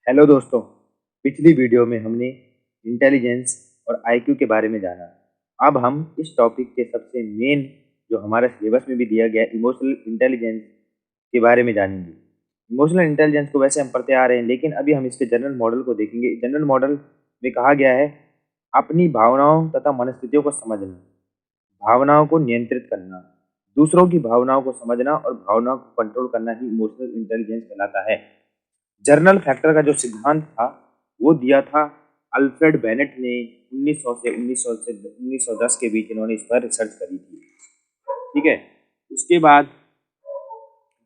Hello दोस्तों। पिछली video में हमने इंटेलिजेंस और आईक्यू के बारे में जाना। अब हम इस टॉपिक के सबसे मेन जो हमारे सिलेबस में भी दिया गया इमोशनल इंटेलिजेंस के बारे में जानेंगे। इमोशनल इंटेलिजेंस को वैसे हम पढ़ते आ रहे हैं, लेकिन अभी हम इसके जनरल मॉडल को देखेंगे। जनरल मॉडल में कहा गया है अपनी भावनाओं तथा मनस्थितियों को समझना, भावनाओं को नियंत्रित करना, दूसरों की भावनाओं को समझना और भावनाओं को कंट्रोल करना ही इमोशनल इंटेलिजेंस कहलाता है। जर्नल फैक्टर का जो सिद्धांत था वो दिया था अल्फ्रेड बेनेट ने 1910 के बीच इन्होंने इस पर रिसर्च करी थी। ठीक है। उसके बाद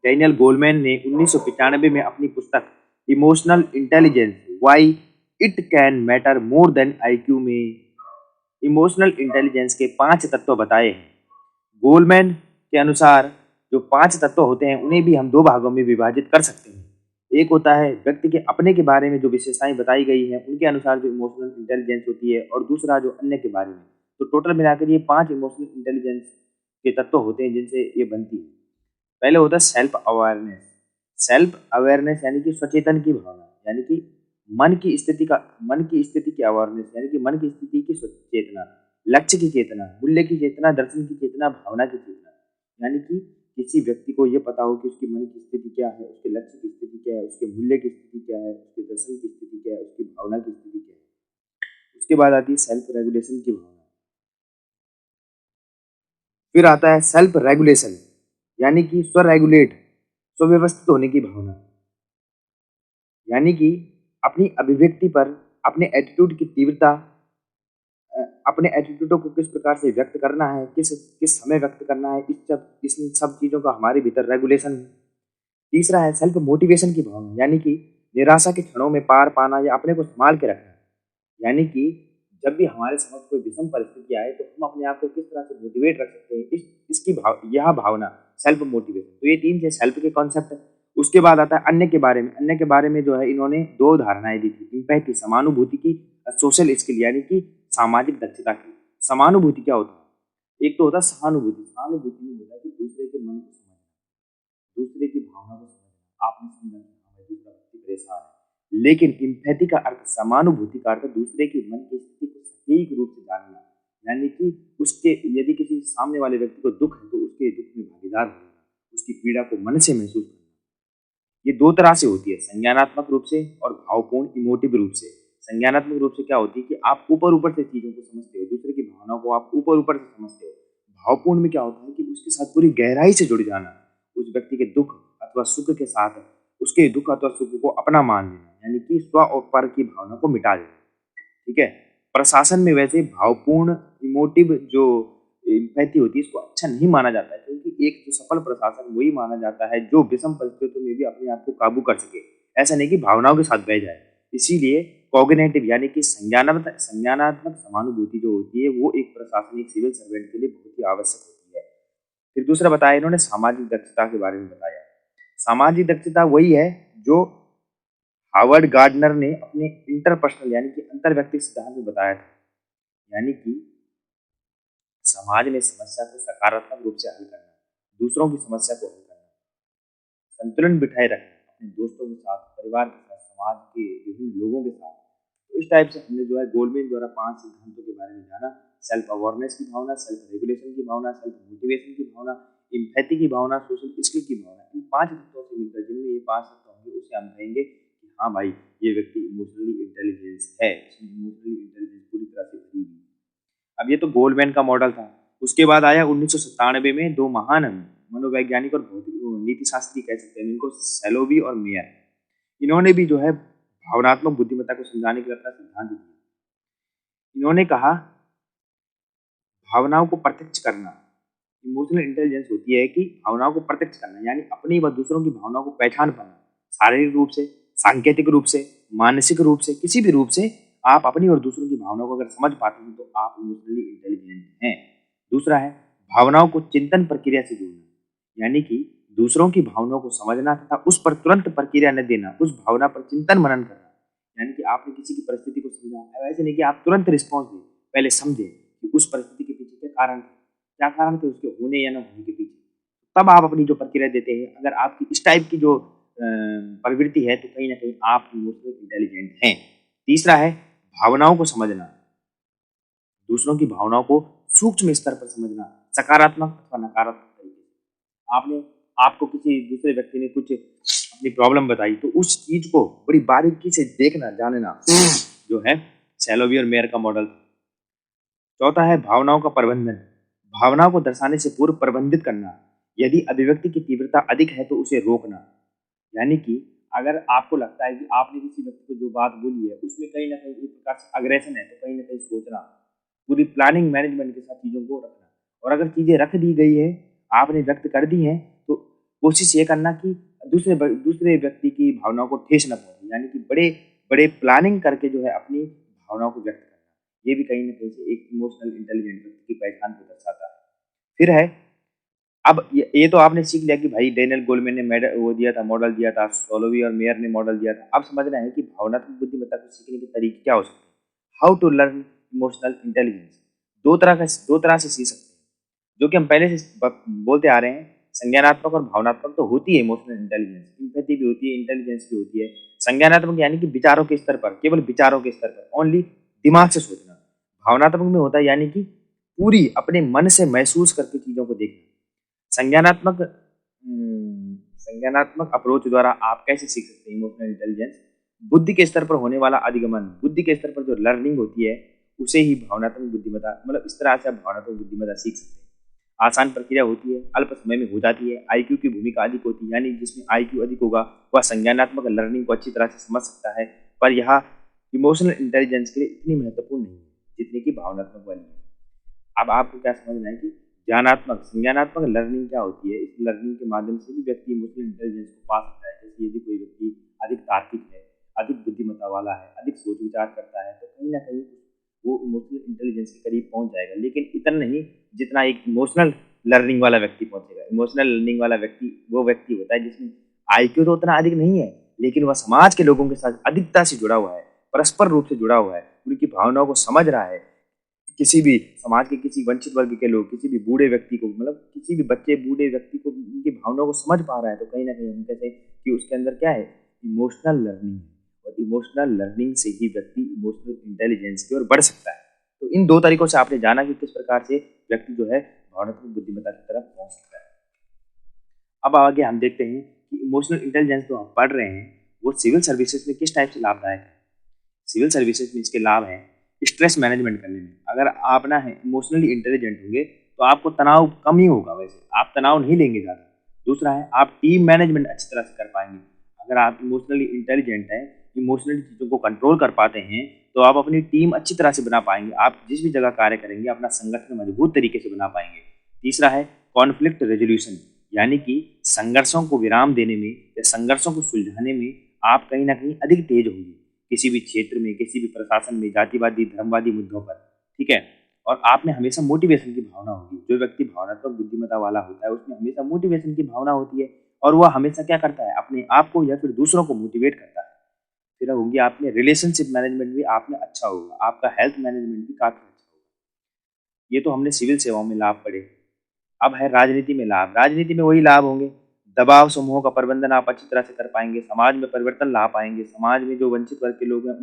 डैनियल गोलमैन ने 1995 में अपनी पुस्तक emotional intelligence why it can matter more than IQ में इमोशनल इंटेलिजेंस के 5 तत्व बताए हैं। गोलमैन के अनुसार जो 5 तत्व होते हैं उन्हें भी हम 2 भागों में विभाजित कर सकते हैं। एक होता है व्यक्ति के अपने के बारे में जो विशेषताएं बताई गई हैं उनके अनुसार जो इमोशनल इंटेलिजेंस होती है, और दूसरा जो अन्य के बारे में। तो टोटल मिलाकर ये 5 इमोशनल इंटेलिजेंस के तत्व होते हैं जिनसे ये बनती है। पहले होता है सेल्फ अवेयरनेस। सेल्फ अवेयरनेस यानी कि स्वचेतन की भावना, यानी कि मन की स्थिति की अवेयरनेस, यानी कि मन की स्थिति की चेतना, लक्ष्य की चेतना, मूल्य की चेतना, दर्शन की चेतना, भावना की चेतना। यानी कि किसी व्यक्ति को ये पता हो कि उसकी मन की स्थिति क्या है, उसके लक्ष्य की स्थिति क्या है, उसके मूल्य की स्थिति क्या है, उसके दर्शन की स्थिति क्या है, उसकी भावना की स्थिति क्या है। उसके बाद आती है सेल्फ रेगुलेशन की भावना। फिर आता है सेल्फ रेगुलेशन, यानी कि स्व रेगुलेट, स्वव्यवस्थित होने की भावना, यानी कि अपनी अभिव्यक्ति पर अपने एटीट्यूड की तीव्रता, अपने एटीट्यूडों को किस प्रकार से व्यक्त करना है, किस किस समय व्यक्त करना है, इस सब चीजों का हमारे भीतर रेगुलेशन है। तीसरा है सेल्फ मोटिवेशन की भावना, यानी कि निराशा के क्षणों में पार पाना या अपने को संभाल के रखना। यानी कि जब भी हमारे समझ कोई विषम परिस्थिति आए तो हम अपने आप को किस तरह से मोटिवेट रख सकते हैं, यह भावना सेल्फ मोटिवेशन। तो ये 3 थे सेल्फ के कॉन्सेप्ट। उसके बाद आता है अन्य के बारे में। अन्य के बारे में जो है इन्होंने 2 धारणाएं दी थी, इम्पैथी समानुभूति की, सोशल स्किल यानी कि सामाजिक दक्षता की। समानुभूति क्या होता है? एक तो होता है सहानुभूति। सहानुभूति में होता है कि दूसरे के मन को समझना, दूसरे की भावना को समझना। आपने समझा कि हाँ भाई दूसरा व्यक्ति परेशान है, लेकिन इम्पैथी का अर्थ, समानुभूति का अर्थ दूसरे के मन की स्थिति को सटीक रूप से जानना, यानी कि उसके यदि किसी सामने वाले व्यक्ति को दुख है तो उसके दुख में भागीदार होना, उसकी पीड़ा को मन से महसूस करना। ये 2 तरह से होती है, संज्ञानात्मक रूप से और भावपूर्ण इमोटिव रूप से। संज्ञानात्मक रूप से क्या होती है कि आप ऊपर ऊपर से चीजों को समझते हो, दूसरे की भावनाओं को आप ऊपर ऊपर से समझते हो। भावपूर्ण में क्या होता है कि उसके साथ पूरी गहराई से जुड़ जाना, उस व्यक्ति के दुख अथवा सुख के साथ उसके दुख अथवा सुख को अपना मान लेना, यानी कि स्व और पर की भावना को मिटा देना। ठीक है। प्रशासन में वैसे भावपूर्ण इमोटिव जो एम्पैथी होती है इसको अच्छा नहीं माना जाता है, क्योंकि एक जो सफल प्रशासन वही माना जाता है जो विषम परिस्थितियों में भी अपने आप को काबू कर सके, ऐसा नहीं कि भावनाओं के साथ बह जाए। इसीलिए कॉग्निटिव यानी कि संज्ञानात्मक समानुभूति जो होती है वो एक प्रशासनिक सिविल सर्वेंट के लिए बहुत ही आवश्यक होती है। फिर दूसरा बताया इन्होंने सामाजिक दक्षता के बारे में बताया। सामाजिक दक्षता वही है जो हार्वर्ड गार्डनर ने अपने इंटरपर्सनल यानी कि अंतर व्यक्तिगत सिद्धांत में बताया था, यानी कि समाज में समस्या को सकारात्मक रूप से हल करना, दूसरों की समस्या को हल करना, संतुलन बिठाए रखना अपने दोस्तों के साथ, परिवार के साथ, समाज के विभिन्न लोगों के साथ। तो इस टाइप से हमने जो है गोलमैन द्वारा 5 सिद्धांतों के बारे में जाना। सेल्फ अवेयरनेस की भावना, सेल्फ रेगुलेशन की भावना, सेल्फ मोटिवेशन की भावना, इम्पैथी की भावना, सोशल स्किल की भावना। इन 5 तत्वों से मिलकर जिनमें ये 5 तत्व होंगे उसे हम कहेंगे कि हाँ भाई ये व्यक्ति इमोशनली इंटेलिजेंस है, इमोशनली इंटेलिजेंस पूरी तरह से भरी हुई। अब ये तो गोल्डमैन का मॉडल था। उसके बाद आया 1997 में 2 महान मनोवैज्ञानिक और भौतिक नीति शास्त्री कह सकते हैं इनको, सैलोवी और मेयर। इन्होंने भी जो है भावनात्मक बुद्धिमत्ता को समझाने के लिए अपना सिद्धांत दिया। इन्होंने कहा भावनाओं को प्रत्यक्ष करना, इमोशनल इंटेलिजेंस होती है कि भावनाओं को प्रत्यक्ष करना, यानी अपनी व दूसरों की भावनाओं को पहचान पाना, शारीरिक रूप से, सांकेतिक रूप से, मानसिक रूप से, किसी भी रूप से आप अपनी और दूसरों की भावनाओं को अगर समझ पाते हैं तो आप इमोशनली इंटेलिजेंट हैं। दूसरा है भावनाओं को चिंतन प्रक्रिया से जोड़ना, यानी कि दूसरों की भावनाओं को समझना तथा उस पर तुरंत प्रक्रिया न देना, उस भावना पर चिंतन मनन करना। यानी कि आपने किसी की परिस्थिति को समझा, ऐसे नहीं कि आप तुरंत रिस्पॉन्स दें, पहले समझें कि उस परिस्थिति के पीछे क्या कारण थे उसके होने या न होने के पीछे, तब आप अपनी जो प्रक्रिया देते हैं। अगर आपकी इस टाइप की जो प्रवृत्ति है तो कहीं ना कहीं आप इमोशनल इंटेलिजेंट हैं। तीसरा है भावनाओं को समझना, दूसरों की भावनाओं को सूक्ष्म स्तर पर समझना, सकारात्मक अथवा नकारात्मक तरीके से। आपने आपको किसी दूसरे व्यक्ति ने कुछ अपनी प्रॉब्लम बताई तो उस चीज को बड़ी बारीकी से देखना जानना जो है सैलोवी और मेयर का मॉडल। चौथा है भावनाओं का प्रबंधन, भावनाओं को दर्शाने से पूर्व प्रबंधित करना। यदि अभिव्यक्ति की तीव्रता अधिक है तो उसे रोकना। यानी कि अगर आपको लगता है कि आपने किसी व्यक्ति को जो बात बोली है उसमें कहीं ना कहीं एक प्रकार से अग्रेशन है तो कहीं ना कहीं सोचना, पूरी प्लानिंग मैनेजमेंट के साथ चीज़ों को रखना। और अगर चीज़ें रख दी गई है, आपने व्यक्त कर दी हैं, तो कोशिश ये करना कि दूसरे व्यक्ति की भावनाओं को ठेस न पहुंचे। यानी कि बड़े बड़े प्लानिंग करके जो है अपनी भावनाओं को व्यक्त करना, ये भी कहीं ना कहीं से एक इमोशनल इंटेलिजेंट व्यक्ति की पहचान को दर्शाता है। फिर है, अब ये तो आपने सीख लिया कि भाई डेनियल गोलमैन ने वो दिया था, मॉडल दिया था, सोलोवी और मेयर ने मॉडल दिया था। अब समझना है कि भावनात्मक बुद्धिमत्ता को सीखने के तरीके क्या हो सकते हैं। How to learn emotional intelligence, दो तरह से सीख सकते हैं, जो कि हम पहले से बोलते आ रहे हैं। संज्ञानात्मक और भावनात्मक तो होती है इमोशनल इंटेलिजेंस, इंपैथी भी होती है, इंटेलिजेंस भी होती है। संज्ञानात्मक यानी कि विचारों के स्तर पर, केवल विचारों के स्तर पर, ओनली दिमाग से सोचना। भावनात्मक में होता है यानी कि पूरी अपने मन से महसूस करके चीजों को देखना। संज्ञानात्मक संज्ञानात्मक अप्रोच द्वारा आप कैसे सीख सकते हैं इमोशनल इंटेलिजेंस। बुद्धि के स्तर पर होने वाला अधिगमन, बुद्धि के स्तर पर जो लर्निंग होती है उसे ही भावनात्मक बुद्धिमत्ता, मतलब इस तरह से आप भावनात्मक बुद्धिमत्ता सीख सकते हैं। आसान प्रक्रिया होती है, अल्प समय में हो जाती है, आईक्यू की भूमिका अधिक होती है। यानी जिसमें आईक्यू अधिक होगा वह संज्ञानात्मक लर्निंग को अच्छी तरह से समझ सकता है, पर यह इमोशनल इंटेलिजेंस के लिए इतनी महत्वपूर्ण नहीं है जितनी कि भावनात्मक वाली है। अब आपको क्या समझना है कि ज्ञानात्मक संज्ञानात्मक लर्निंग क्या होती है। इस लर्निंग के माध्यम से भी व्यक्ति इमोशनल इंटेलिजेंस को पा सकता है। जैसे यदि कोई व्यक्ति अधिक तार्किक है, अधिक बुद्धिमत्ता वाला है, अधिक सोच विचार करता है, तो कहीं ना कहीं वो इमोशनल इंटेलिजेंस के करीब पहुंच जाएगा, लेकिन इतना नहीं जितना एक इमोशनल लर्निंग वाला व्यक्ति पहुंचेगा। इमोशनल लर्निंग वाला व्यक्ति वो व्यक्ति होता है जिसमें आईक्यू तो उतना अधिक नहीं है, लेकिन वह समाज के लोगों के साथ अधिकता से जुड़ा हुआ है, परस्पर रूप से जुड़ा हुआ है, उनकी भावनाओं को समझ रहा है। किसी भी समाज के किसी वंचित वर्ग के लोग, किसी भी बूढ़े व्यक्ति को, मतलब किसी भी बच्चे बूढ़े व्यक्ति को, उनकी भावनाओं को समझ पा रहा है, तो कहीं ना कहीं हम कहते हैं कि उसके अंदर क्या है, इमोशनल लर्निंग है। और इमोशनल लर्निंग से ही व्यक्ति इमोशनल इंटेलिजेंस की ओर बढ़ सकता है। तो इन दो तरीकों से आपने जाना कि किस प्रकार से व्यक्ति जो है भावनात्मक बुद्धिमत्ता की तरफ पहुंच सकता है। अब आगे हम देखते हैं कि इमोशनल इंटेलिजेंस जो हम पढ़ रहे हैं वो सिविल सर्विसेज में किस टाइप से लाभदायक है। सिविल सर्विसेज में इसके लाभ हैं स्ट्रेस मैनेजमेंट करने में। अगर आप ना है इमोशनली इंटेलिजेंट होंगे तो आपको तनाव कम ही होगा, वैसे आप तनाव नहीं लेंगे ज़्यादा। दूसरा है आप टीम मैनेजमेंट अच्छी तरह से कर पाएंगे। अगर आप इमोशनली इंटेलिजेंट हैं, इमोशनली चीज़ों को कंट्रोल कर पाते हैं, तो आप अपनी टीम अच्छी तरह से बना पाएंगे। आप जिस भी जगह कार्य करेंगे अपना संगठन मजबूत तरीके से बना पाएंगे। तीसरा है कॉन्फ्लिक्ट रेजोल्यूशन, यानी कि संघर्षों को विराम देने में या संघर्षों को सुलझाने में आप कहीं ना कहीं अधिक तेज होंगे, किसी भी क्षेत्र में, किसी भी प्रशासन में, जातिवादी धर्मवादी मुद्दों पर। ठीक है। और आप में हमेशा मोटिवेशन की भावना होगी। जो व्यक्ति भावनात्मक बुद्धिमत्ता वाला होता है उसमें हमेशा मोटिवेशन की भावना होती है, और वह हमेशा क्या करता है, अपने आप को या फिर दूसरों को मोटिवेट करता है। फिर होगी आप में रिलेशनशिप मैनेजमेंट भी आप में अच्छा होगा, आपका हेल्थ मैनेजमेंट भी काफी अच्छा होगा। ये तो हमने सिविल सेवाओं में लाभ पढ़े। अब है राजनीति में लाभ। राजनीति में वही लाभ होंगे, दबाव समूहों का प्रबंधन आप अच्छी तरह से कर पाएंगे, समाज में परिवर्तन ला पाएंगे, समाज में जो वंचित वर्ग के लोग हैं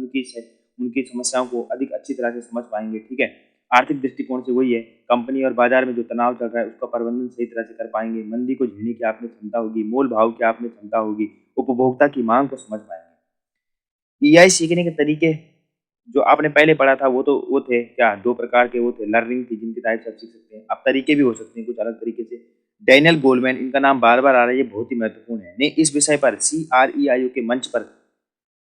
उनकी समस्याओं को अधिक अच्छी तरह से समझ पाएंगे। ठीक है। आर्थिक दृष्टिकोण से वही है, कंपनी और बाजार में जो तनाव चल रहा है उसका प्रबंधन सही तरह से कर पाएंगे, मंदी को झेलने की आप में क्षमता होगी, मोल भाव की आप में क्षमता होगी, उपभोक्ता की मांग को समझ पाएंगे। ईआई सीखने के तरीके जो आपने पहले पढ़ा था वो थे क्या, दो प्रकार के वो थे, लर्निंग थी जिनकी टाइप से आप सीख सकते हैं। अब तरीके भी हो सकते हैं कुछ अलग तरीके से। डेनियल गोलमैन, इनका नाम बार बार आ रहा है, ये बहुत ही महत्वपूर्ण है, ने इस विषय पर CREIO के मंच पर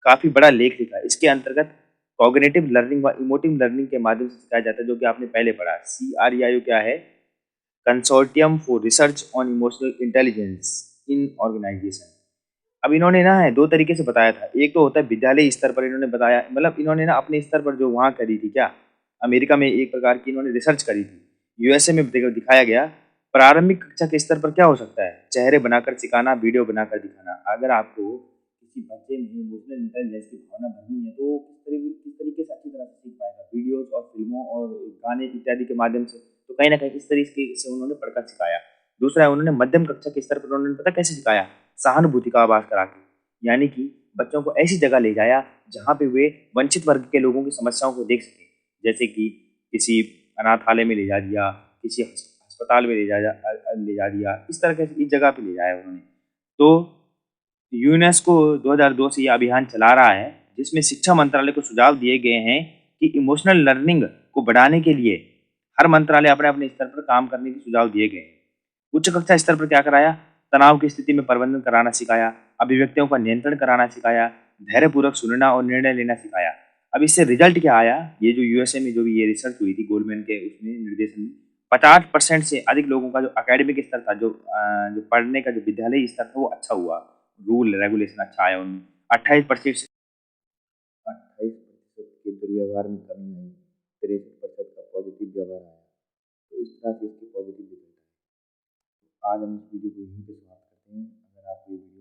काफी बड़ा लेख लिखा। इसके अंतर्गत कॉग्निटिव लर्निंग व इमोटिव लर्निंग के माध्यम से सिखाया जाता है, जो कि आपने पहले पढ़ा। CREIO क्या है, consortium for research on emotional intelligence in organization. अब इन्होंने ना है दो तरीके से बताया था। एक तो होता है विद्यालय स्तर पर इन्होंने बताया, मतलब इन्होंने ना अपने स्तर पर जो वहाँ करी थी, क्या अमेरिका में एक प्रकार की इन्होंने रिसर्च करी थी, USA में दिखाया गया। प्रारंभिक कक्षा के स्तर पर क्या हो सकता है, चेहरे बनाकर सिखाना, वीडियो बनाकर दिखाना। अगर आपको किसी बच्चे में इमोशनल इंटेलिजेंस की भावना भरनी है तो किस तरीके से अच्छी तरह से सीख पाएगा, वीडियोज और फिल्मों और गाने इत्यादि के माध्यम से। तो कहीं ना कहीं इस तरीके से उन्होंने पढ़कर सिखाया। दूसरा है उन्होंने मध्यम कक्षा के स्तर पर उन्होंने पता कैसे सिखाया, सहानुभूति का आभास करा के। यानी कि बच्चों को ऐसी जगह ले जाया जहाँ पे वे वंचित वर्ग के लोगों की समस्याओं को देख सकें, जैसे कि किसी अनाथालय में ले जा दिया, किसी अस्पताल में ले जा दिया, इस तरह के इस जगह पे ले जाया उन्होंने। तो यूनेस्को 2002 से ये अभियान चला रहा है, जिसमें शिक्षा मंत्रालय को सुझाव दिए गए हैं कि इमोशनल लर्निंग को बढ़ाने के लिए हर मंत्रालय अपने अपने स्तर पर काम करने के सुझाव दिए गए हैं। उच्च कक्षा स्तर पर क्या कराया? तनाव की स्थिति में प्रबंधन कराना सिखाया, अभिव्यक्तियों का नियंत्रण कराना सिखाया, धैर्यपूर्वक सुनना और निर्णय लेना सिखाया। अब इससे रिजल्ट क्या आया? ये जो यूएसए में जो भी ये रिसर्च हुई थी गोल्डमैन के उसमें निर्देशन में, 50% से अधिक लोगों का जो एकेडमिक स्तर था, जो पढ़ने का जो विद्यालय स्तर था, वो अच्छा हुआ। रूल रेगुलेशन अच्छा आया उनमें। 28% के दुर्व्यवहार में कमी आई, 63% का पॉजिटिव व्यवहार आया। तो इस तरह से इसके पॉजिटिव रिजल्ट आए। आज हम इस वीडियो को यहीं पे समाप्त करते हैं। अगर आपको ये वीडियो